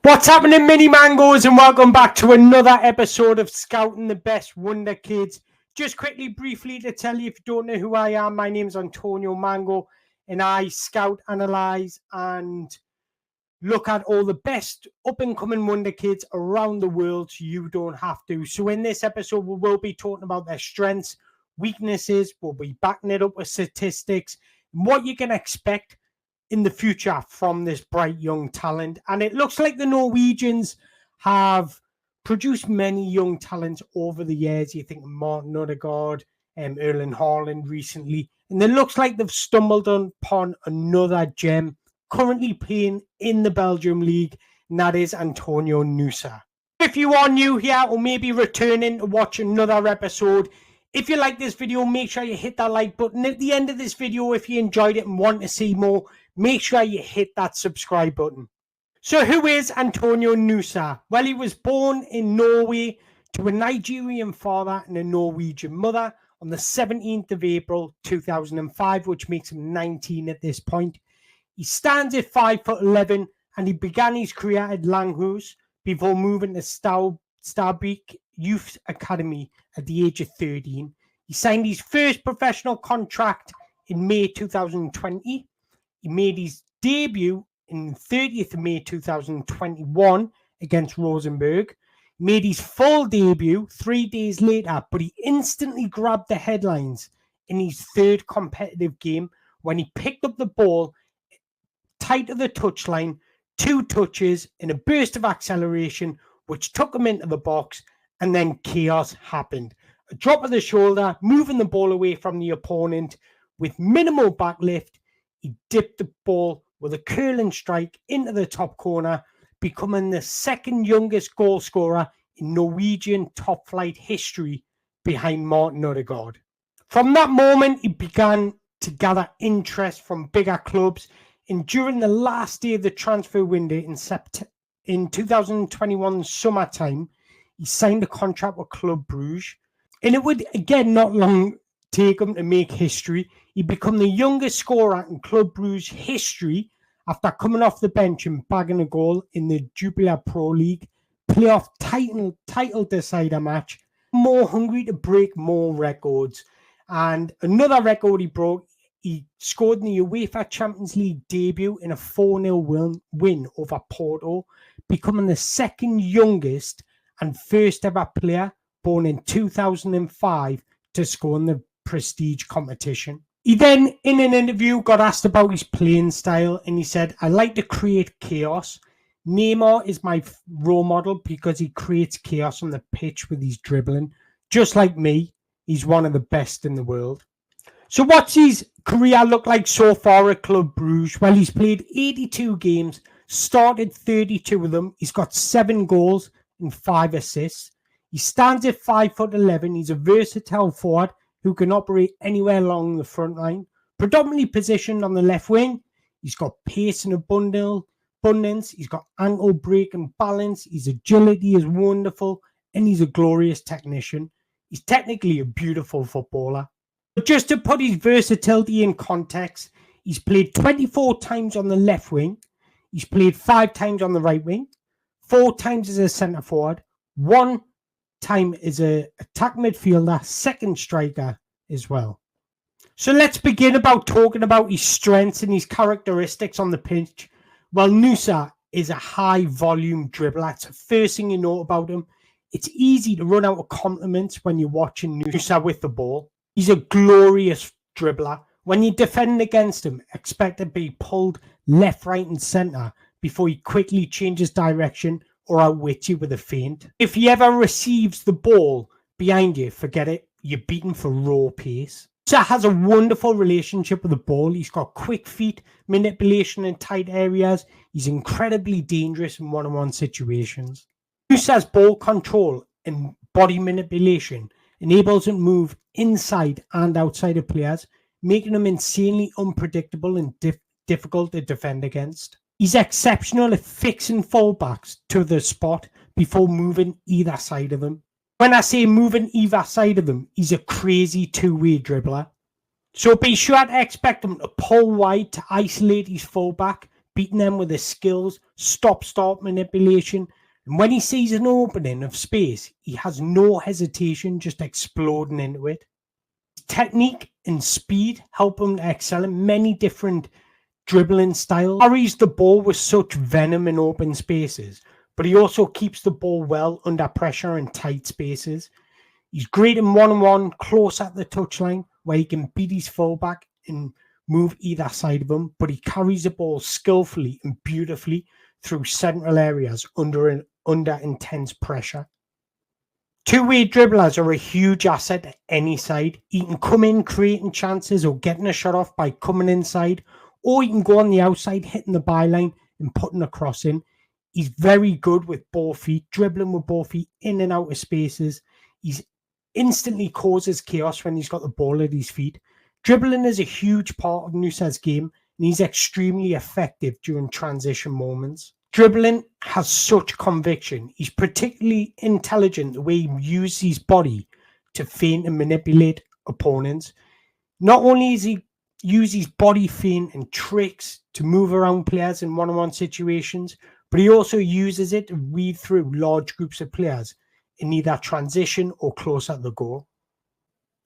What's happening, mini mangoes, and welcome back to another episode of Scouting the Best Wonder Kids. Just quickly, briefly, to tell you if you don't know who I am, my name's Antonio Mango, and I scout, analyze, and look at all the best up-and-coming wonder kids around the world so you don't have to. So in this episode, we will be talking about their strengths, weaknesses, we'll be backing it up with statistics, and what you can expect in the future from this bright young talent. And it looks like the Norwegians have produced many young talents over the years. You think Martin Odegaard, Erling Haaland recently, and it looks like they've stumbled upon another gem currently playing in the Belgium League, and that is Antonio Nusa. If you are new here or maybe returning to watch another episode, if you like this video, make sure you hit that like button. At the end of this video, if you enjoyed it and want to see more, make sure you hit that subscribe button. So who is Antonio Nusa? Well, he was born in Norway to a Nigerian father and a Norwegian mother on the 17th of April 2005, which makes him 19 at this point. He stands at 5'11", and he began his career at Langhus before moving to Stabæk Youth Academy at the age of 13. He signed his first professional contract in May 2020. He made his debut in 30th of May 2021 against Rosenborg. He made his full debut 3 days later, but he instantly grabbed the headlines in his third competitive game when he picked up the ball tight to the touchline, 2 touches in a burst of acceleration, which took him into the box, and then chaos happened. A drop of the shoulder, moving the ball away from the opponent with minimal backlift. He dipped the ball with a curling strike into the top corner, becoming the second youngest goal scorer in Norwegian top flight history behind Martin Odegaard. From that moment, he began to gather interest from bigger clubs, and during the last day of the transfer window in 2021 summertime, he signed a contract with Club Brugge. And it would, again, not long take him to make history. He became the youngest scorer in Club Brugge history after coming off the bench and bagging a goal in the Jupiler Pro League playoff title decider match. More hungry to break more records. And another record he broke, he scored in the UEFA Champions League debut in a 4-0 win over Porto, becoming the second youngest and first ever player born in 2005 to score in the prestige competition. He then, in an interview, got asked about his playing style, and he said, "I like to create chaos. Neymar is my role model because he creates chaos on the pitch with his dribbling. Just like me, he's one of the best in the world." So what's his career look like so far at Club Brugge? Well, he's played 82 games, started 32 of them. He's got 7 goals and 5 assists. He stands at 5'11". He's a versatile forward who can operate anywhere along the front line. Predominantly positioned on the left wing, he's got pace and abundance. He's got ankle break and balance. His agility is wonderful, and he's a glorious technician. He's technically a beautiful footballer. But just to put his versatility in context, he's played 24 times on the left wing. He's played 5 times on the right wing, 4 times as a centre forward, 1 time as an attack midfielder, second striker as well. So let's begin about talking about his strengths and his characteristics on the pitch. Well, Nusa is a high volume dribbler. That's the first thing you know about him. It's easy to run out of compliments when you're watching Nusa with the ball. He's a glorious dribbler. When you defend against him, expect to be pulled left, right, and centre before he quickly changes direction or outwits you with a feint. If he ever receives the ball behind you, forget it. You're beaten for raw pace. Nusa has a wonderful relationship with the ball. He's got quick feet, manipulation in tight areas. He's incredibly dangerous in one-on-one situations. Nusa's ball control and body manipulation enables him to move inside and outside of players, making him insanely unpredictable and difficult to defend against. He's exceptional at fixing fullbacks to the spot before moving either side of them. When I say moving either side of them, he's a crazy two-way dribbler. So be sure to expect him to pull wide to isolate his fullback, beating them with his skills, stop-start manipulation. And when he sees an opening of space, he has no hesitation just exploding into it. Technique and speed help him to excel in many different dribbling styles. He carries the ball with such venom in open spaces, but he also keeps the ball well under pressure in tight spaces. He's great in one-on-one, close at the touchline, where he can beat his fullback and move either side of him, but he carries the ball skillfully and beautifully through central areas under intense pressure. Two-way dribblers are a huge asset at any side. He can come in creating chances or getting a shot off by coming inside, or he can go on the outside, hitting the byline and putting a cross in. He's very good with both feet, dribbling with both feet in and out of spaces. He's instantly causes chaos when he's got the ball at his feet. Dribbling is a huge part of Nusa's game, and he's extremely effective during transition moments. Dribbling has such conviction. He's particularly intelligent the way he uses his body to feint and manipulate opponents. Not only does he use his body feint and tricks to move around players in one-on-one situations, but he also uses it to weave through large groups of players in either transition or close at the goal.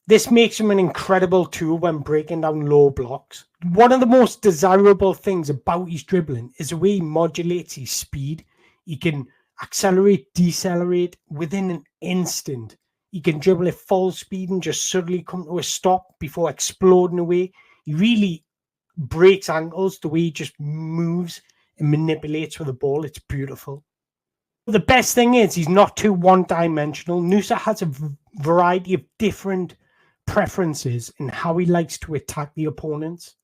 This makes him an incredible tool when breaking down low blocks. One of the most desirable things about his dribbling is the way he modulates his speed. He can accelerate, decelerate within an instant. He can dribble at full speed and just suddenly come to a stop before exploding away. He really breaks ankles the way he just moves and manipulates with the ball. It's beautiful. The best thing is he's not too one-dimensional. Nusa has a variety of different preferences in how he likes to attack the opponents.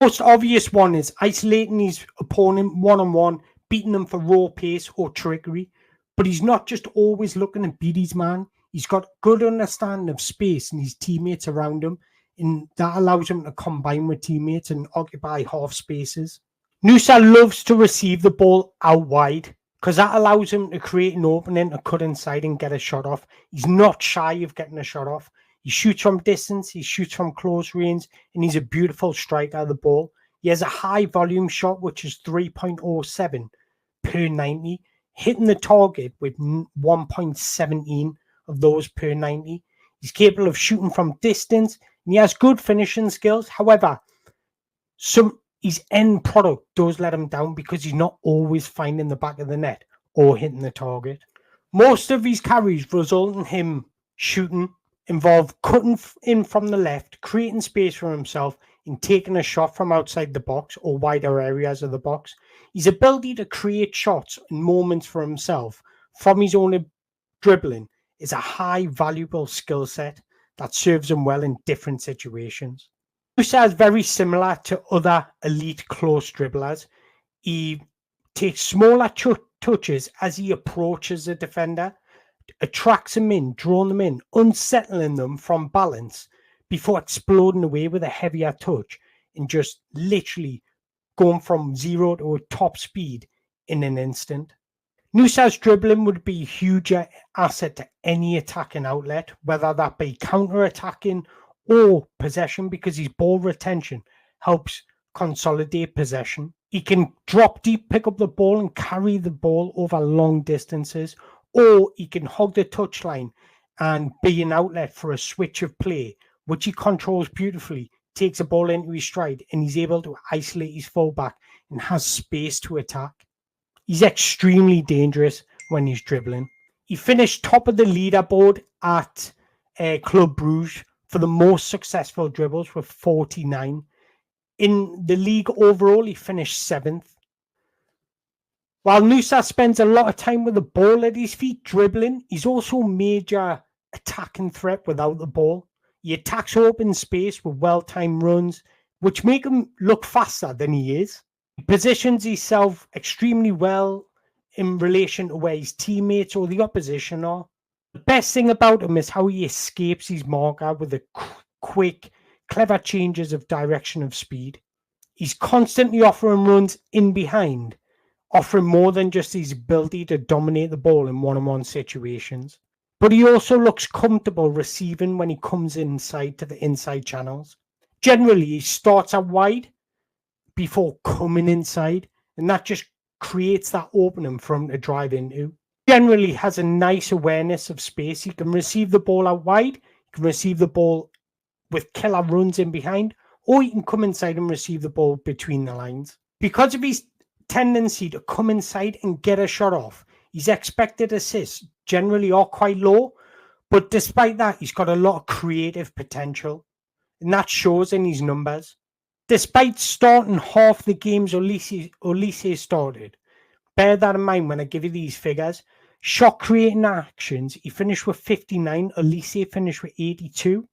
The most obvious one is isolating his opponent one-on-one, beating them for raw pace or trickery. But he's not just always looking to beat his man. He's got good understanding of space and his teammates around him, and that allows him to combine with teammates and occupy half spaces. Nusa loves to receive the ball out wide, because that allows him to create an opening to cut inside and get a shot off. He's not shy of getting a shot off. He shoots from distance, he shoots from close range, and he's a beautiful striker of the ball. He has a high volume shot, which is 3.07 per 90, hitting the target with 1.17 of those per 90. He's capable of shooting from distance, and he has good finishing skills. However, his end product does let him down because he's not always finding the back of the net or hitting the target. Most of his carries result in him shooting involve cutting in from the left, creating space for himself, and taking a shot from outside the box or wider areas of the box. His ability to create shots and moments for himself from his own dribbling is a high valuable skill set that serves him well in different situations. Nusa is very similar to other elite close dribblers. He takes smaller touches as he approaches the defender, attracts them in, drawing them in, unsettling them from balance before exploding away with a heavier touch and just literally going from zero to a top speed in an instant. Nusa's dribbling would be a huge asset to any attacking outlet, whether that be counter-attacking or possession, because his ball retention helps consolidate possession. He can drop deep, pick up the ball and carry the ball over long distances, or he can hug the touchline and be an outlet for a switch of play, which he controls beautifully, takes the ball into his stride, and he's able to isolate his fullback and has space to attack. He's extremely dangerous when he's dribbling. He finished top of the leaderboard at Club Brugge for the most successful dribbles with 49. In the league overall, he finished 7th. While Nusa spends a lot of time with the ball at his feet dribbling, he's also a major attacking threat without the ball. He attacks open space with well-timed runs, which make him look faster than he is. He positions himself extremely well in relation to where his teammates or the opposition are. The best thing about him is how he escapes his marker with the quick, clever changes of direction of speed. He's constantly offering runs in behind, offering more than just his ability to dominate the ball in one-on-one situations. But he also looks comfortable receiving when he comes inside to the inside channels. Generally, he starts out wide before coming inside, and that just creates that opening for him to drive into. Generally has a nice awareness of space. He can receive the ball out wide, he can receive the ball with killer runs in behind, or he can come inside and receive the ball between the lines. Because of his tendency to come inside and get a shot off, his expected assists generally are quite low, but despite that, he's got a lot of creative potential, and that shows in his numbers. Despite starting half the games Olise started, bear that in mind when I give you these figures. Shot creating actions, he finished with 59, Olise finished with 82.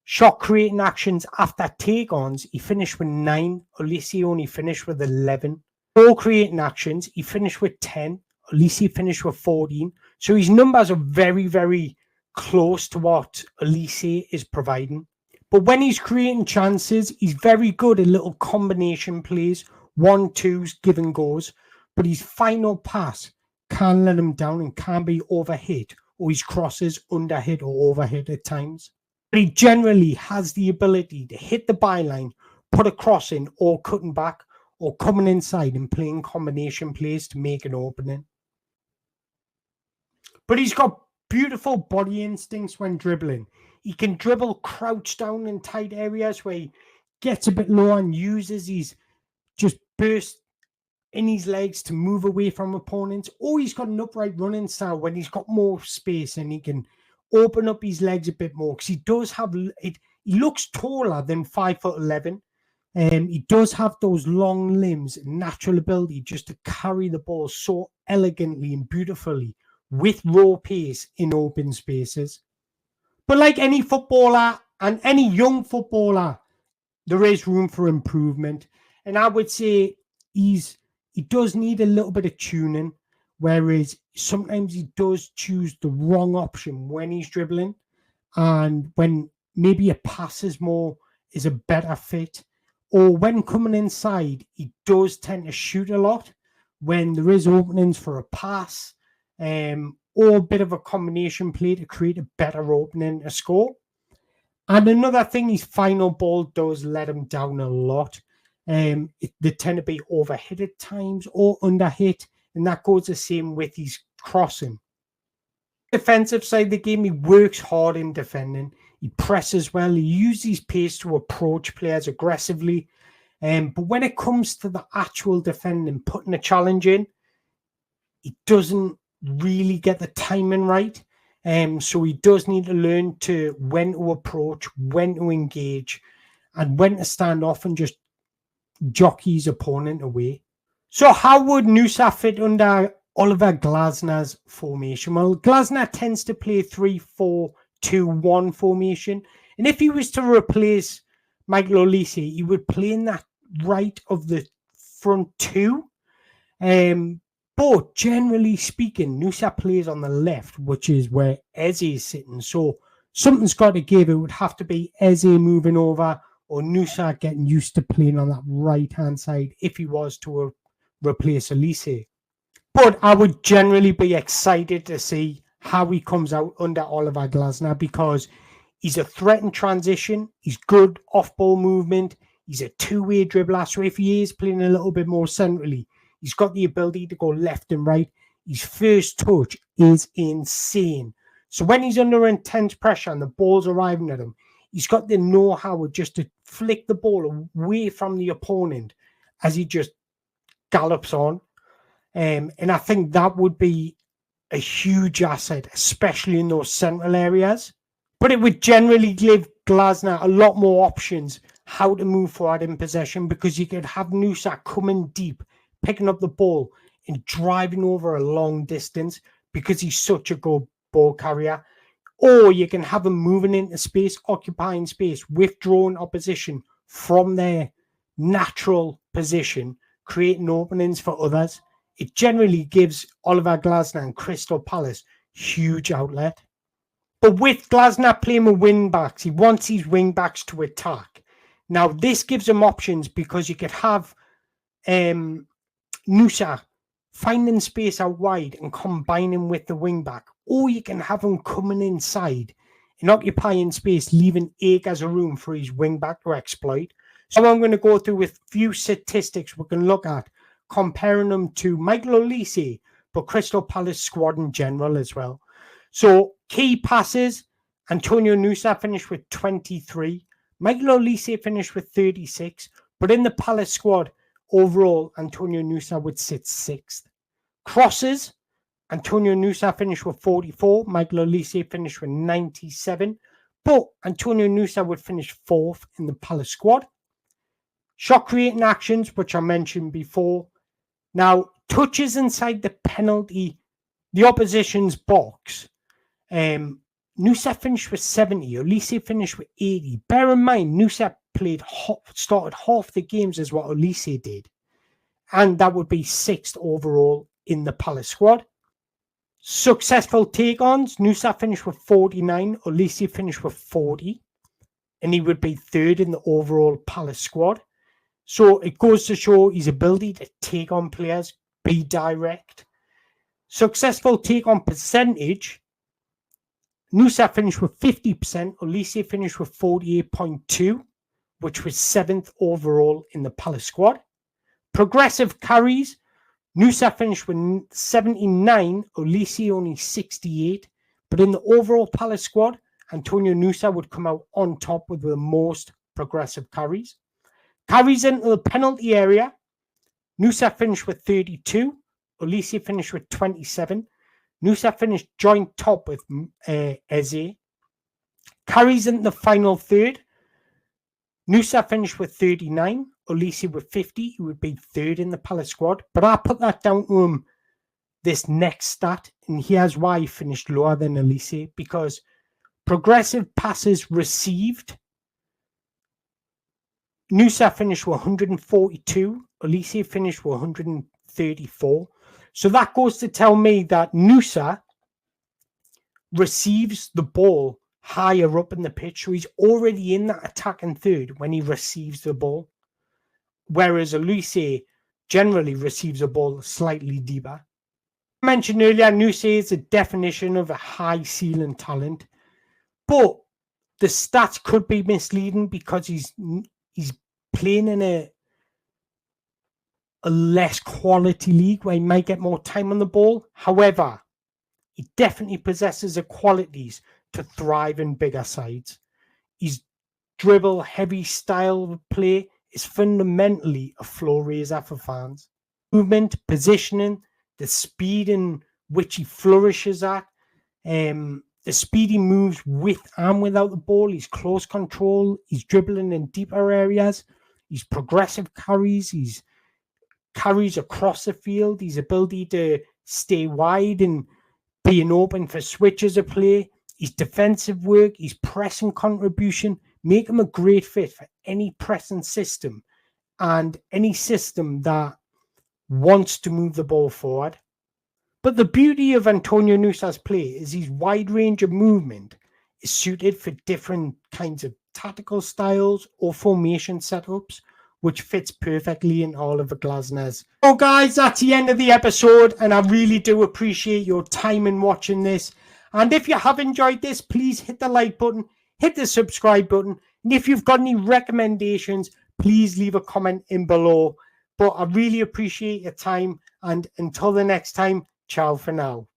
Shot creating actions after take-ons, he finished with 9, Olise only finished with 11. Ball creating actions, he finished with 10, Olise finished with 14. So his numbers are very, very close to what Olise is providing. But when he's creating chances, he's very good at little combination plays, 1-2s, give and goes. But his final pass can let him down and can be overhit, or his crosses underhit or overhit at times. But he generally has the ability to hit the byline, put a cross in, or cutting back, or coming inside and playing combination plays to make an opening. But he's got beautiful body instincts when dribbling. He can dribble crouched down in tight areas where he gets a bit low and uses his just burst in his legs to move away from opponents. Or he's got an upright running style when he's got more space and he can open up his legs a bit more, because he does have it. He looks taller than 5'11". He does have those long limbs and natural ability just to carry the ball so elegantly and beautifully with raw pace in open spaces. But like any footballer and any young footballer, there is room for improvement. And I would say he does need a little bit of tuning, whereas sometimes he does choose the wrong option when he's dribbling, and when maybe a pass is a better fit, or when coming inside, he does tend to shoot a lot when there is openings for a pass, or a bit of a combination play to create a better opening to score. And another thing, his final ball does let him down a lot. They tend to be overhit at times or underhit, and that goes the same with his crossing. Defensive side of the game, he works hard in defending. He presses well. He uses his pace to approach players aggressively. But when it comes to the actual defending, putting a challenge in, he doesn't really get the timing right. So he does need to learn when to approach, when to engage, and when to stand off and just jockey his opponent away. So how would Nusa fit under Oliver Glasner's formation? Well, Glasner tends to play 3-4-2-1 formation. And if he was to replace Michael Olise, he would play in that right of the front two. But generally speaking, Nusa plays on the left, which is where Eze is sitting. So something's got to give. It would have to be Eze moving over, or Nusa getting used to playing on that right-hand side if he was to replace Olise. But I would generally be excited to see how he comes out under Oliver Glasner, because he's a threat in transition. He's good off-ball movement. He's a two-way dribbler. So if he is playing a little bit more centrally, he's got the ability to go left and right. His first touch is insane. So when he's under intense pressure and the ball's arriving at him, he's got the know-how just to flick the ball away from the opponent as he just gallops on. And I think that would be a huge asset, especially in those central areas. But it would generally give Glasner a lot more options how to move forward in possession, because you could have Nusa coming deep, picking up the ball and driving over a long distance because he's such a good ball carrier. Or you can have him moving into space, occupying space, withdrawing opposition from their natural position, creating openings for others. It generally gives Oliver Glasner and Crystal Palace huge outlet. But with Glasner playing with wing backs, he wants his wing backs to attack. Now, this gives him options, because you could have Nusa finding space out wide and combining with the wing back, or you can have him coming inside and occupying space, leaving acres of room for his wing back to exploit. So I'm going to go through with few statistics we can look at comparing him to Michael Olise, but Crystal Palace squad in general as well. So key passes, Antonio Nusa finished with 23. Michael Olise finished with 36. But in the Palace squad, overall, Antonio Nusa would sit 6th. Crosses, Antonio Nusa finished with 44. Michael Olise finished with 97. But Antonio Nusa would finish 4th in the Palace squad. Shot creating actions, which I mentioned before. Now, touches inside the opposition's box. Nusa finished with 70. Olise finished with 80. Bear in mind, Nusa started half the games as what Olise did. And that would be 6th overall in the Palace squad. Successful take-ons, Nusa finished with 49. Olise finished with 40. And he would be 3rd in the overall Palace squad. So it goes to show his ability to take on players, be direct. Successful take-on percentage, Nusa finished with 50%. Olise finished with 48.2, which was 7th overall in the Palace squad. Progressive carries, Nusa finished with 79, Olise only 68. But in the overall Palace squad, Antonio Nusa would come out on top with the most progressive carries. Carries into the penalty area, Nusa finished with 32. Olise finished with 27. Nusa finished joint top with Eze. Carries into the final third, Nusa finished with 39. Olise with 50. He would be 3rd in the Palace squad. But I put that down to him, this next stat, and here's why he finished lower than Olise. Because progressive passes received, Nusa finished with 142. Olise finished with 134. So that goes to tell me that Nusa receives the ball higher up in the pitch. So he's already in that attacking third when he receives the ball. Whereas Olise generally receives the ball slightly deeper. I mentioned earlier, Nusa is a definition of a high ceiling talent. But the stats could be misleading because he's playing in a less quality league where he might get more time on the ball. However, he definitely possesses the qualities to thrive in bigger sides. His dribble heavy style of play is fundamentally a floor raiser for fans. Movement, positioning, the speed in which he flourishes at, the speed he moves with and without the ball, his close control, he's dribbling in deeper areas, his progressive carries, his carries across the field, his ability to stay wide and being open for switches of play, his defensive work, his pressing contribution, make him a great fit for any pressing system and any system that wants to move the ball forward. But the beauty of Antonio Nusa's play is his wide range of movement is suited for different kinds of tactical styles or formation setups, which fits perfectly in all of the Glasners. So guys, that's the end of the episode, and I really do appreciate your time in watching this. And if you have enjoyed this, please hit the like button, hit the subscribe button, and if you've got any recommendations, please leave a comment in below. But I really appreciate your time, and until the next time, ciao for now.